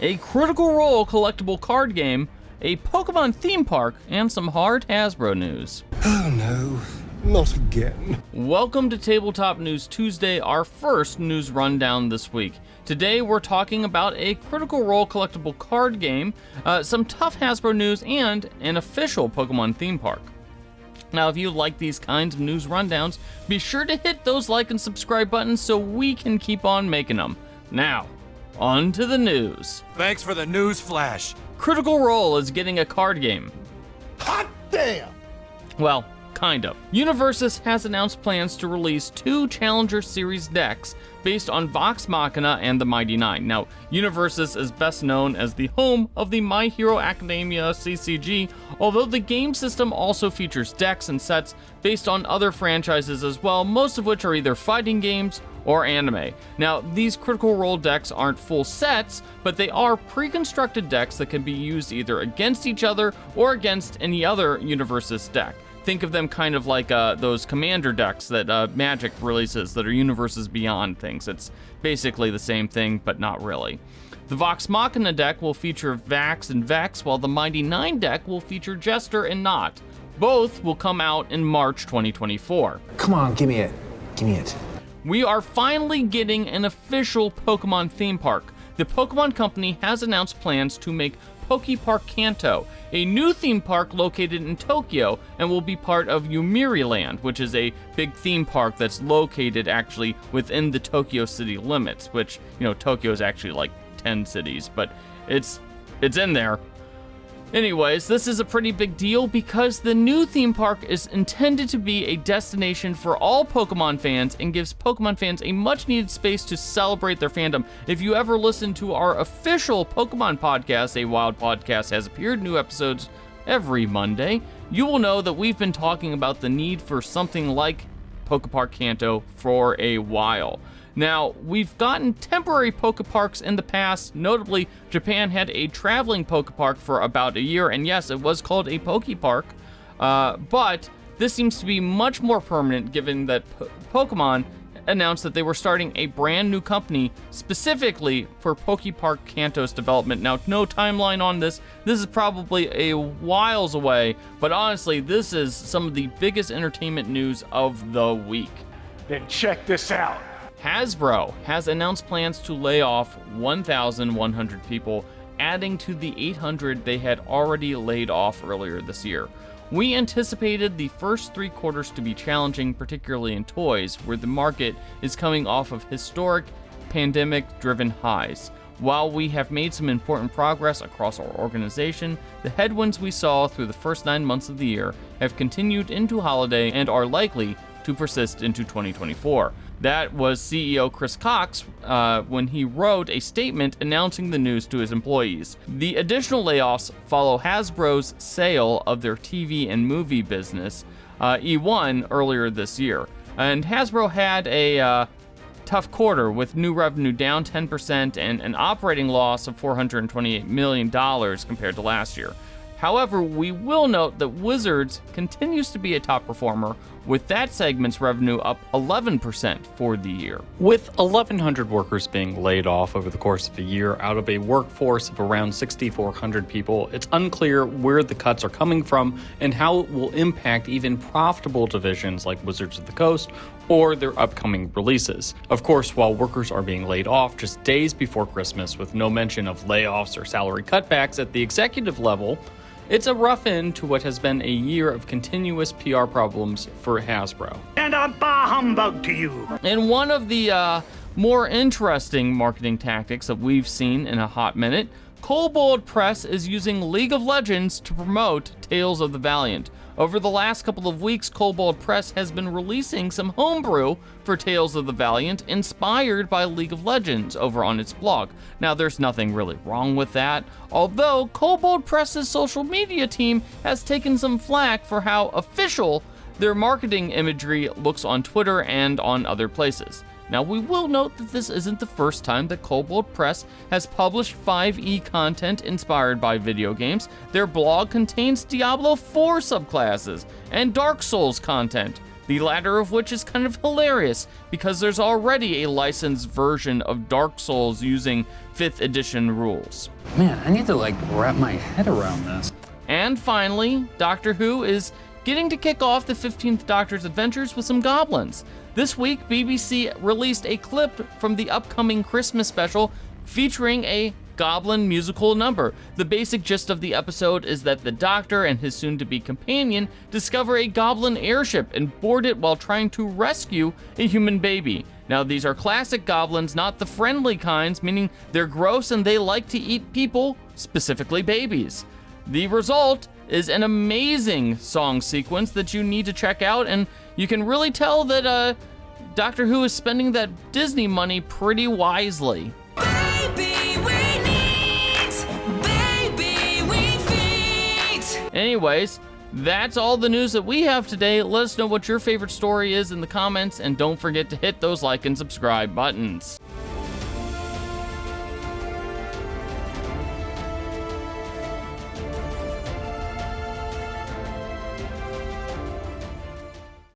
a Critical Role collectible card game, a Pokemon theme park, and some hard Hasbro news. Oh no, not again. Welcome to Tabletop News Tuesday, our first news rundown this week. Today we're talking about a Critical Role collectible card game, some tough Hasbro news, and an official Pokemon theme park. Now, if you like these kinds of news rundowns, be sure to hit those like and subscribe buttons so we can keep on making them. Now, on to the news. Thanks for the news flash. Critical Role is getting a card game. Hot damn! Well, kind of. Universus has announced plans to release 2 Challenger Series decks based on Vox Machina and the Mighty Nine. Now, Universus is best known as the home of the My Hero Academia CCG, although the game system also features decks and sets based on other franchises as well, most of which are either fighting games or anime. Now, these Critical Role decks aren't full sets, but they are pre-constructed decks that can be used either against each other or against any other Universus deck. Think of them kind of like those Commander decks that Magic releases that are Universes Beyond things. It's basically the same thing, but not really. The Vox Machina deck will feature Vax and Vex, while the Mighty Nine deck will feature Jester and Not. Both will come out in March 2024. Come on, give me it. Give me it. We are finally getting an official Pokemon theme park. The Pokemon Company has announced plans to make Pokepark Kanto, a new theme park located in Tokyo and will be part of Yomiuri Land, which is a big theme park that's located actually within the Tokyo city limits, which, you know, Tokyo is actually like 10 cities, but it's in there. Anyways, this is a pretty big deal because the new theme park is intended to be a destination for all Pokemon fans and gives Pokemon fans a much needed space to celebrate their fandom. If you ever listen to our official Pokemon podcast, A Wild Podcast has appeared, new episodes every Monday, you will know that we've been talking about the need for something like Pokepark Kanto for a while. Now, we've gotten temporary Pokeparks in the past. Notably, Japan had a traveling Pokepark for about a year, and yes, it was called a Pokepark, but this seems to be much more permanent given that Pokemon announced that they were starting a brand new company specifically for Pokepark Kanto's development. Now, no timeline on this. This is probably a whiles away, but honestly, this is some of the biggest entertainment news of the week. Then check this out. Hasbro has announced plans to lay off 1,100 people, adding to the 800 they had already laid off earlier this year. We anticipated the first 3 quarters to be challenging, particularly in toys, where the market is coming off of historic pandemic-driven highs. While we have made some important progress across our organization, the headwinds we saw through the first 9 months of the year have continued into holiday and are likely to persist into 2024. That was CEO Chris Cox when he wrote a statement announcing the news to his employees. The additional layoffs follow Hasbro's sale of their TV and movie business, E1, earlier this year. And Hasbro had a tough quarter with new revenue down 10% and an operating loss of $428 million compared to last year. However, we will note that Wizards continues to be a top performer, with that segment's revenue up 11% for the year. With 1,100 workers being laid off over the course of a year out of a workforce of around 6,400 people, it's unclear where the cuts are coming from and how it will impact even profitable divisions like Wizards of the Coast or their upcoming releases. Of course, while workers are being laid off just days before Christmas with no mention of layoffs or salary cutbacks at the executive level, it's a rough end to what has been a year of continuous PR problems for Hasbro. And a bah humbug to you. And one of the more interesting marketing tactics that we've seen in a hot minute, Kobol Press is using League of Legends to promote Tales of the Valiant. Over the last couple of weeks, Kobol Press has been releasing some homebrew for Tales of the Valiant inspired by League of Legends over on its blog. Now, there's nothing really wrong with that, although Kobol Press's social media team has taken some flack for how official their marketing imagery looks on Twitter and on other places. Now, we will note that this isn't the first time that Kobol Press has published 5e content inspired by video games. Their blog contains Diablo 4 subclasses and Dark Souls content. the latter of which is kind of hilarious because there's already a licensed version of Dark Souls using 5th edition rules. Man, I need to wrap my head around this. And finally, Doctor Who is getting to kick off the 15th Doctor's adventures with some goblins. This week, BBC released a clip from the upcoming Christmas special featuring a Goblin musical number. The basic gist of the episode is that the Doctor and his soon-to-be companion discover a Goblin airship and board it while trying to rescue a human baby. Now, these are classic goblins, not the friendly kinds, meaning they're gross and they like to eat people, specifically babies. The result is an amazing song sequence that you need to check out, and you can really tell that Doctor Who is spending that Disney money pretty wisely. Anyways, that's all the news that we have today. Let us know what your favorite story is in the comments, and don't forget to hit those like and subscribe buttons.